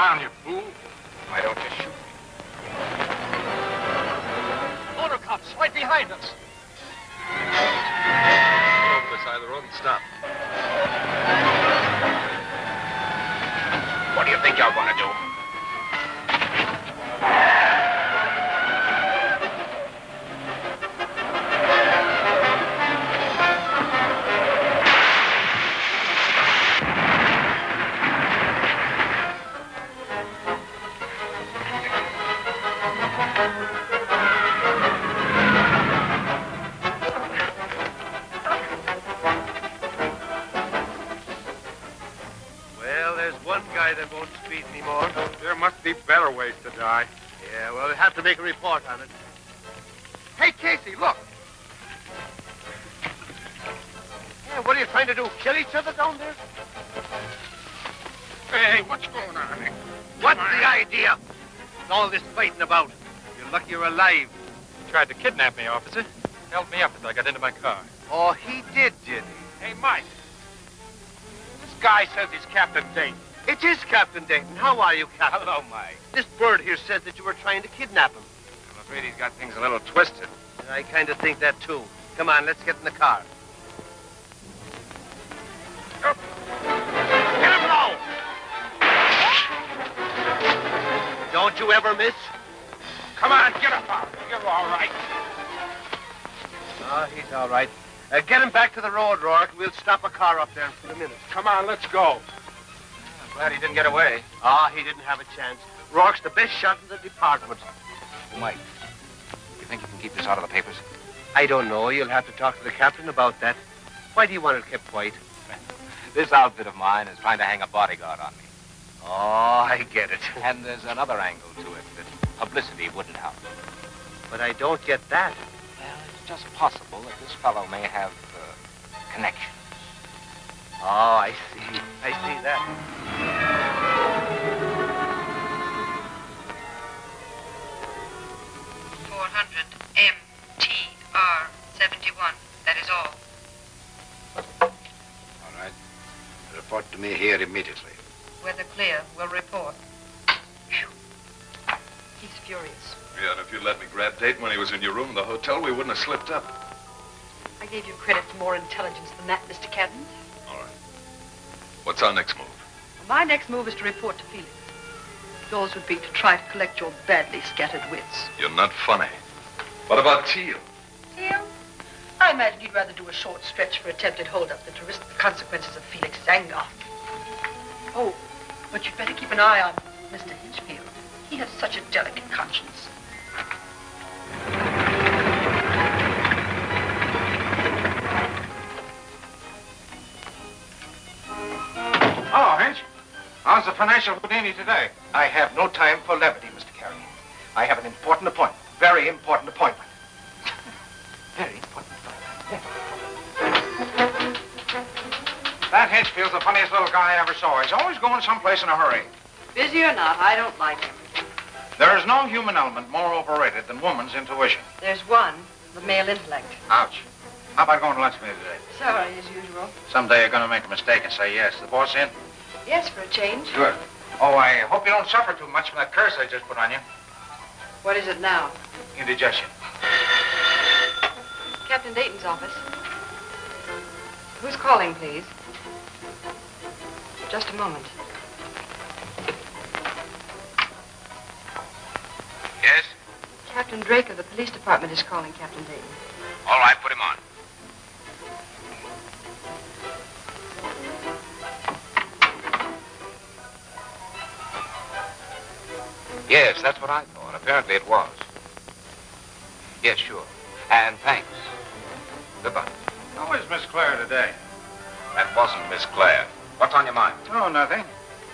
down, you fool. Why don't you shoot me? Motor cops right behind us. Get over the side of the road and stop. What do you think you're going to do? That won't speed anymore. There must be better ways to die. Yeah, well, we'll have to make a report on it. Hey, Casey, look. Yeah, what are you trying to do? Kill each other down there? Hey, what's going on? What's the idea? What's all this fighting about? You're lucky you're alive. He tried to kidnap me, officer. Held me up as I got into my car. Oh, he did he? Hey, Mike. This guy says he's Captain Dayton. It is Captain Dayton. How are you, Captain? Hello, Mike. This bird here says that you were trying to kidnap him. I'm afraid he's got things a little twisted. I kind of think that, too. Come on, let's get in the car. Up. Get him low! Don't you ever miss? Come on, get up out. You're all right. Oh, he's all right. Get him back to the road, Rourke. We'll stop a car up there in a few minutes. Come on, let's go. Glad he didn't get away. Ah, he didn't have a chance. Rourke's the best shot in the department. Mike, you think you can keep this out of the papers? I don't know. You'll have to talk to the captain about that. Why do you want it kept quiet? This outfit of mine is trying to hang a bodyguard on me. Oh, I get it. And there's another angle to it that publicity wouldn't help. But I don't get that. Well, it's just possible that this fellow may have connections. Oh, I see. I see that. 400 MTR 71. That is all. All right. Report to me here immediately. Weather clear. We'll report. He's furious. Yeah, and if you'd let me grab Dayton when he was in your room in the hotel, we wouldn't have slipped up. I gave you credit for more intelligence than that, Mr. Cadden. All right. What's our next move? My next move is to report to Felix. Yours would be to try to collect your badly scattered wits. You're not funny. What about Teal? Teal? I imagine you'd rather do a short stretch for attempted holdup than to risk the consequences of Felix's anger. Oh, but you'd better keep an eye on Mr. Hinchfield. He has such a delicate conscience. Hello, Hinch. How's the financial Houdini today? I have no time for levity, Mr. Carey. I have an important appointment. Very important appointment. Very important appointment. That Hinchfield's the funniest little guy I ever saw. He's always going someplace in a hurry. Busy or not, I don't like him. There is no human element more overrated than woman's intuition. There's one, the male intellect. Ouch. How about going to lunch with me today? Sorry, as usual. Someday you're going to make a mistake and say yes. The boss in? Yes, for a change. Good. Oh, I hope you don't suffer too much from that curse I just put on you. What is it now? Indigestion. Captain Dayton's office. Who's calling, please? Just a moment. Yes? Captain Drake of the police department is calling Captain Dayton. All right, put him on. Yes, that's what I thought. Apparently it was. Yes, sure. And thanks. Goodbye. How is Miss Claire today? That wasn't Miss Claire. What's on your mind? Oh, nothing.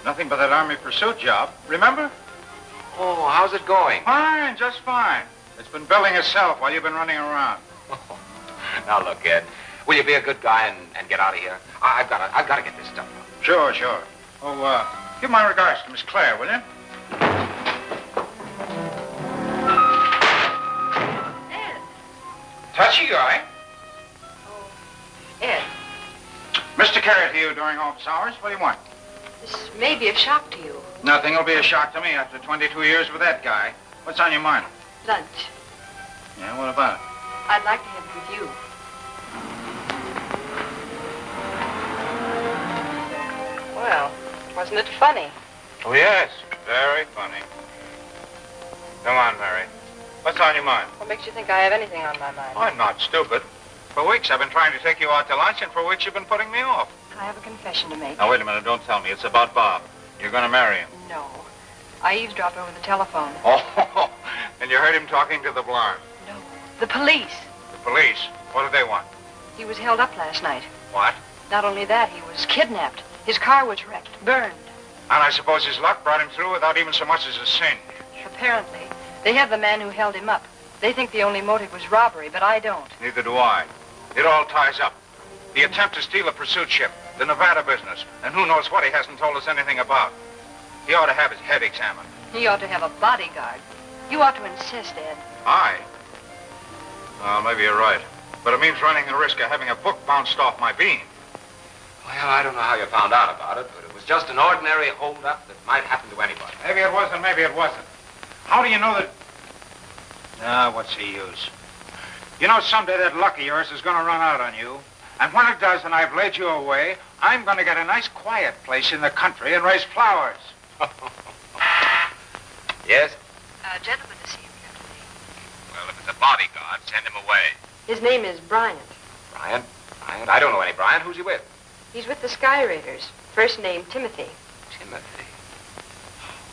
Nothing but that Army pursuit job. Remember? Oh, how's it going? Fine, just fine. It's been building itself while you've been running around. Now, look, Ed. Will you be a good guy and get out of here? I've got to get this stuff done. Sure, sure. Oh, give my regards to Miss Claire, will you? Ed. Touchy guy. Oh, Ed. Mr. Carey to you during office hours. What do you want? This may be a shock to you. Nothing will be a shock to me after 22 years with that guy. What's on your mind? Lunch. Yeah, what about it? I'd like to have it with you. Well, wasn't it funny? Oh, yes. Very funny. Come on, Mary. What's on your mind? What makes you think I have anything on my mind? I'm not stupid. For weeks I've been trying to take you out to lunch, and for weeks you've been putting me off. I have a confession to make. Now, wait a minute. Don't tell me. It's about Bob. You're going to marry him. No. I eavesdropped over the telephone. Oh, and you heard him talking to the blonde. No. The police. The police? What do they want? He was held up last night. What? Not only that, he was kidnapped. His car was wrecked, burned. And I suppose his luck brought him through without even so much as a singe. Apparently. They have the man who held him up. They think the only motive was robbery, but I don't. Neither do I. It all ties up. The attempt to steal a pursuit ship, the Nevada business, and who knows what he hasn't told us anything about. He ought to have his head examined. He ought to have a bodyguard. You ought to insist, Ed. I? Well, maybe you're right. But it means running the risk of having a book bounced off my bean. Well, I don't know how you found out about it, but it was just an ordinary holdup that might happen to anybody. Maybe it was and maybe it wasn't. How do you know that... what's the use? You know, someday that luck of yours is going to run out on you. And when it does and I've led you away, I'm going to get a nice quiet place in the country and raise flowers. Yes? A gentleman to see you, Captain. Well, if it's a bodyguard, send him away. His name is Bryant. Bryant? Bryant? I don't know any Bryant. Who's he with? He's with the Sky Raiders. First name, Timothy. Timothy.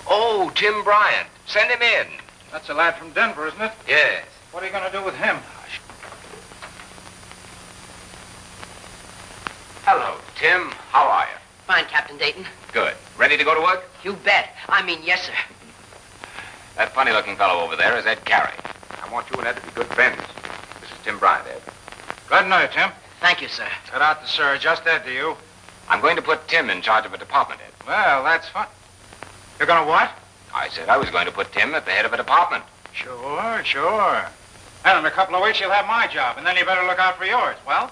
Oh, Tim Bryant. Send him in. That's a lad from Denver, isn't it? Yes. What are you going to do with him? Hello, Tim. How are you? Fine, Captain Dayton. Good. Ready to go to work? You bet. I mean, yes, sir. That funny-looking fellow over there is Ed Carey. I want you and Ed to be good friends. This is Tim Bryant, Ed. Glad to know you, Tim. Thank you, sir. Cut out the sir. Just Ed to you. I'm going to put Tim in charge of a department, Ed. Well, that's fun. You're going to what? I said I was going to put Tim at the head of a department. Sure, sure. And in a couple of weeks, you'll have my job, and then you better look out for yours. Well,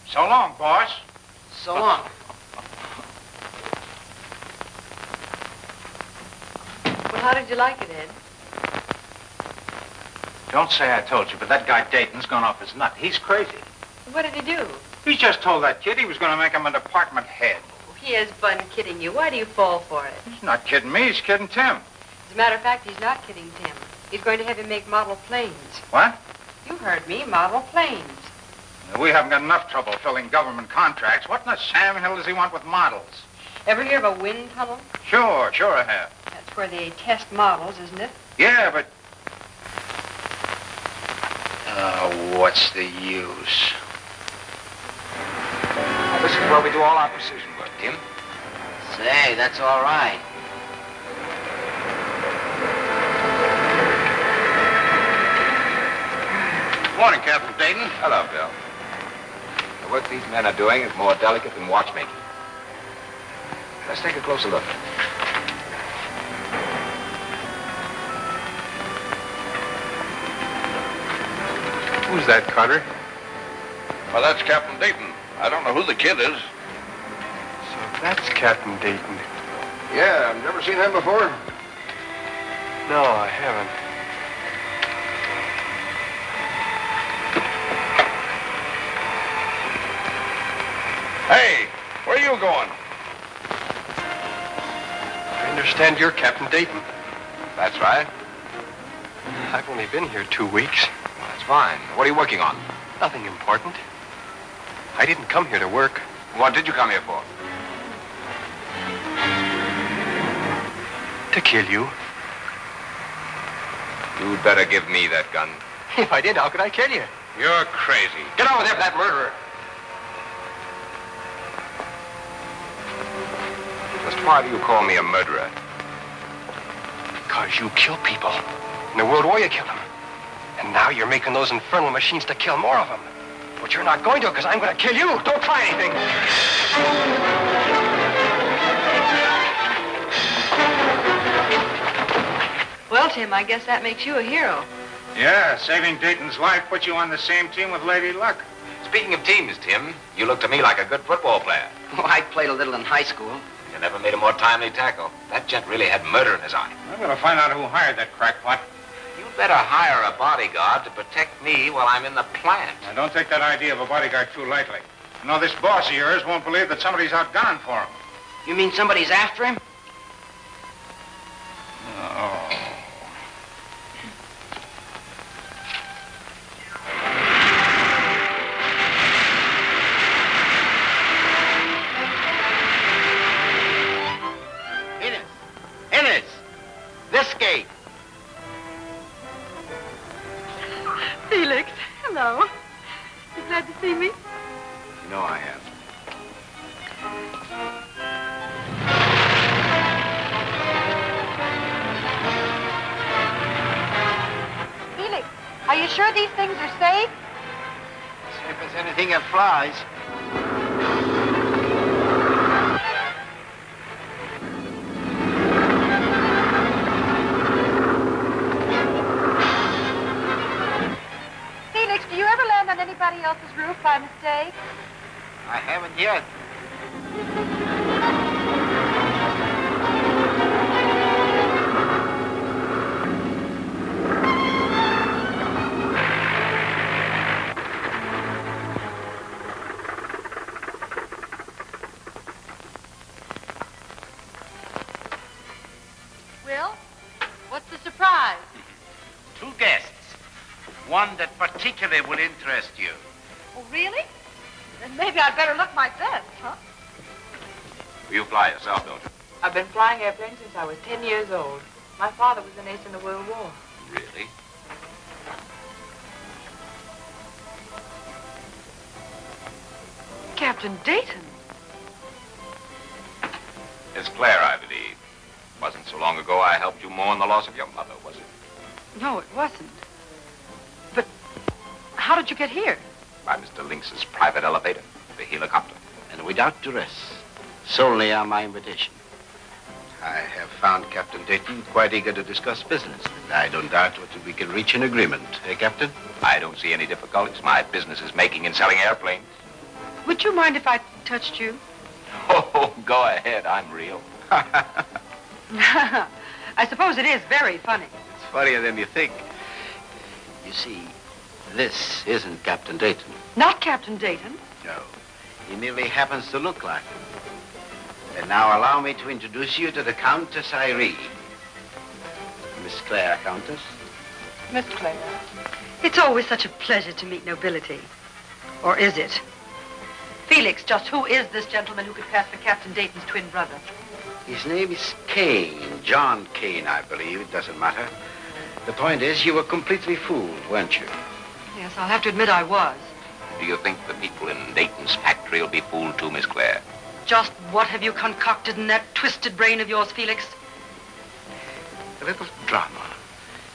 so long, boss. So long. Well, how did you like it, Ed? Don't say I told you, but that guy Dayton's gone off his nut. He's crazy. What did he do? He just told that kid he was going to make him a department head. Oh, he has fun kidding you. Why do you fall for it? He's not kidding me. He's kidding Tim. As a matter of fact, he's not kidding Tim. He's going to have him make model planes. What? You heard me, model planes. We haven't got enough trouble filling government contracts. What in the Sam Hill does he want with models? Ever hear of a wind tunnel? Sure I have. That's where they test models, isn't it? Yeah, but... what's the use? Now, this is where we do all our precision work, Tim. Say, that's all right. Morning, Captain Dayton. Hello, Bill. The work these men are doing is more delicate than watchmaking. Let's take a closer look. Who's that, Carter? Well, that's Captain Dayton. I don't know who the kid is. So that's Captain Dayton. Yeah, I've never seen him before. No, I haven't. Hey, where are you going? I understand you're Captain Dayton. That's right. I've only been here 2 weeks. Well, that's fine. What are you working on? Nothing important. I didn't come here to work. What did you come here for? To kill you. You'd better give me that gun. If I did, how could I kill you? You're crazy. Get over there for that murderer. Just why do you call me a murderer? Because you kill people. In the World War, you killed them. And now you're making those infernal machines to kill more of them. But you're not going to, because I'm going to kill you. Don't try anything. Well, Tim, I guess that makes you a hero. Yeah, saving Dayton's life puts you on the same team with Lady Luck. Speaking of teams, Tim, you look to me like a good football player. Well, I played a little in high school. You never made a more timely tackle. That gent really had murder in his eye. I'm going to find out who hired that crackpot. You'd better hire a bodyguard to protect me while I'm in the plant. Now, don't take that idea of a bodyguard too lightly. You know, this boss of yours won't believe that somebody's outgunning for him. You mean somebody's after him? Oh. Innes! This gate. Felix, hello. You glad to see me? No, I am. Felix, are you sure these things are safe? Safe as anything that flies. Felix, do you ever land on anybody else's roof by mistake? I haven't yet. Will, what's the surprise? Two guests. One that particularly will interest you. Oh, really? Then maybe I'd better look my best, huh? You fly yourself, don't you? I've been flying airplanes since I was 10 years old. My father was an ace in the World War. Really? Captain Dayton. Miss Claire, I believe. Wasn't so long ago I helped you mourn the loss of your mother, was it? No, it wasn't. But how did you get here? By Mr. Lynx's private elevator, the helicopter. And without duress. Solely on my invitation. I have found Captain Dayton quite eager to discuss business. And I don't doubt that we can reach an agreement. Eh, Captain? I don't see any difficulties. My business is making and selling airplanes. Would you mind if I touched you? Oh, go ahead. I'm real. I suppose it is very funny. It's funnier than you think. You see, this isn't Captain Dayton. Not Captain Dayton. No. He merely happens to look like him. And now allow me to introduce you to the Countess Irene. Miss Claire, Countess. Miss Claire. It's always such a pleasure to meet nobility. Or is it? Felix, just who is this gentleman who could pass for Captain Dayton's twin brother? His name is Kane. John Kane, I believe. It doesn't matter. The point is, you were completely fooled, weren't you? Yes, I'll have to admit I was. Do you think the people in Dayton's factory will be fooled too, Miss Claire? Just what have you concocted in that twisted brain of yours, Felix? A little drama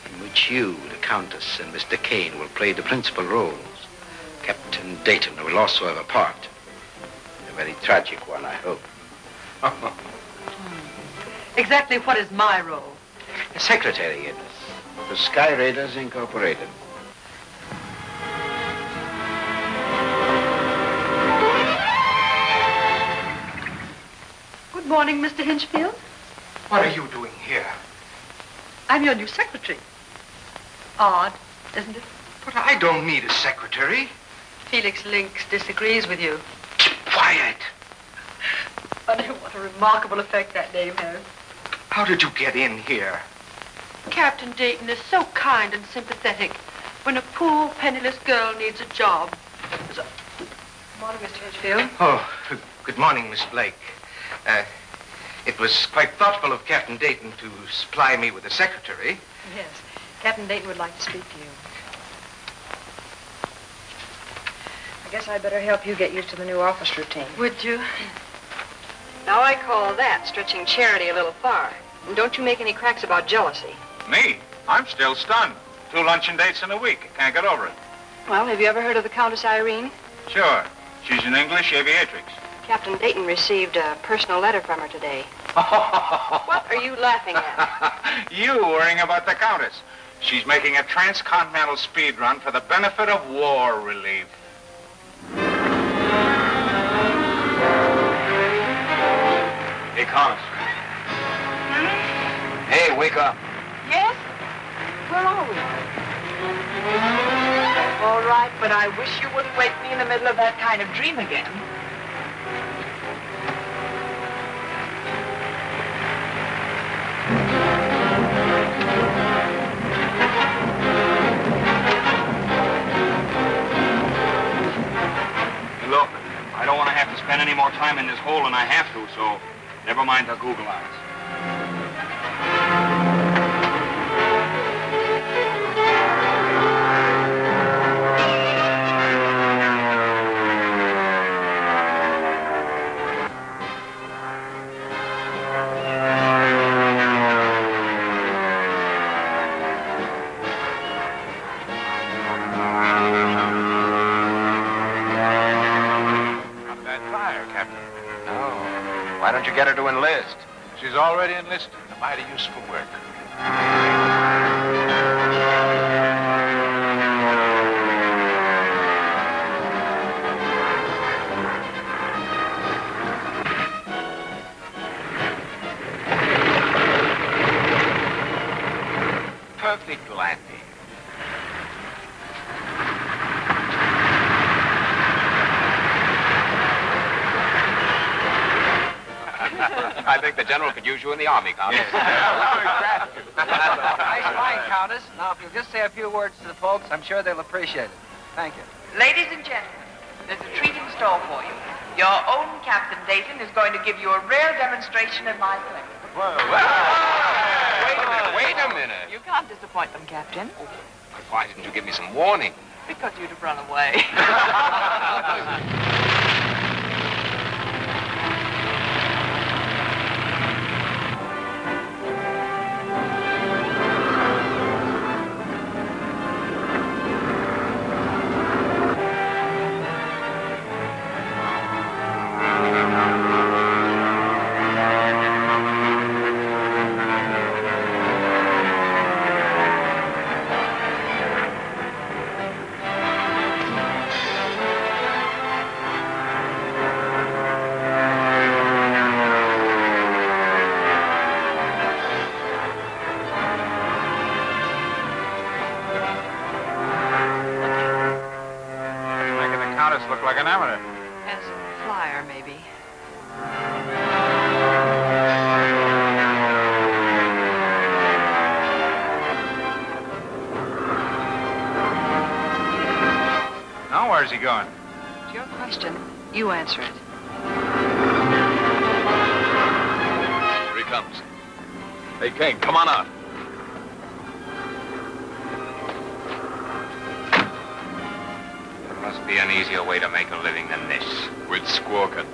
in which you, the Countess, and Mr. Kane will play the principal roles. Captain Dayton will also have a part. A very tragic one, I hope. Exactly what is my role? A secretary, Innes, for Sky Raiders Incorporated. Good morning, Mr. Hinchfield. What are you doing here? I'm your new secretary. Odd, isn't it? But I don't need a secretary. Felix Lynx disagrees with you. Keep quiet. Funny what a remarkable effect that name has. How did you get in here? Captain Dayton is so kind and sympathetic when a poor, penniless girl needs a job. Good morning, Mr. Hinchfield. Oh, good morning, Miss Blake. It was quite thoughtful of Captain Dayton to supply me with a secretary. Yes, Captain Dayton would like to speak to you. I guess I'd better help you get used to the new office routine. Would you? Now, I call that stretching charity a little far. And don't you make any cracks about jealousy. Me? I'm still stunned. 2 luncheon dates in a week. I can't get over it. Well, have you ever heard of the Countess Irene? Sure. She's an English aviatrix. Captain Dayton received a personal letter from her today. What are you laughing at? You worrying about the Countess. She's making a transcontinental speed run for the benefit of war relief. Collins. Hey, wake up. Yes? Where are we? All right, but I wish you wouldn't wake me in the middle of that kind of dream again. Look, I don't want to have to spend any more time in this hole than I have to, so never mind the Google eyes. Why don't you get her to enlist? She's already enlisted. A mighty useful work. Perfect landing. I think the general could use you in the army, Countess. Nice flying, Countess. Now, if you'll just say a few words to the folks, I'm sure they'll appreciate it. Thank you. Ladies and gentlemen, there's a treat in store for you. Your own Captain Dayton is going to give you a rare demonstration of my plane. Wait a minute. You can't disappoint them, Captain. But why didn't you give me some warning? Because you'd have run away. Look like an amateur. As a flyer, maybe. Now where's he going? It's your question. You answer it. Here he comes. Hey, Kane, come on out. There must be an easier way to make a living than this. With squawking.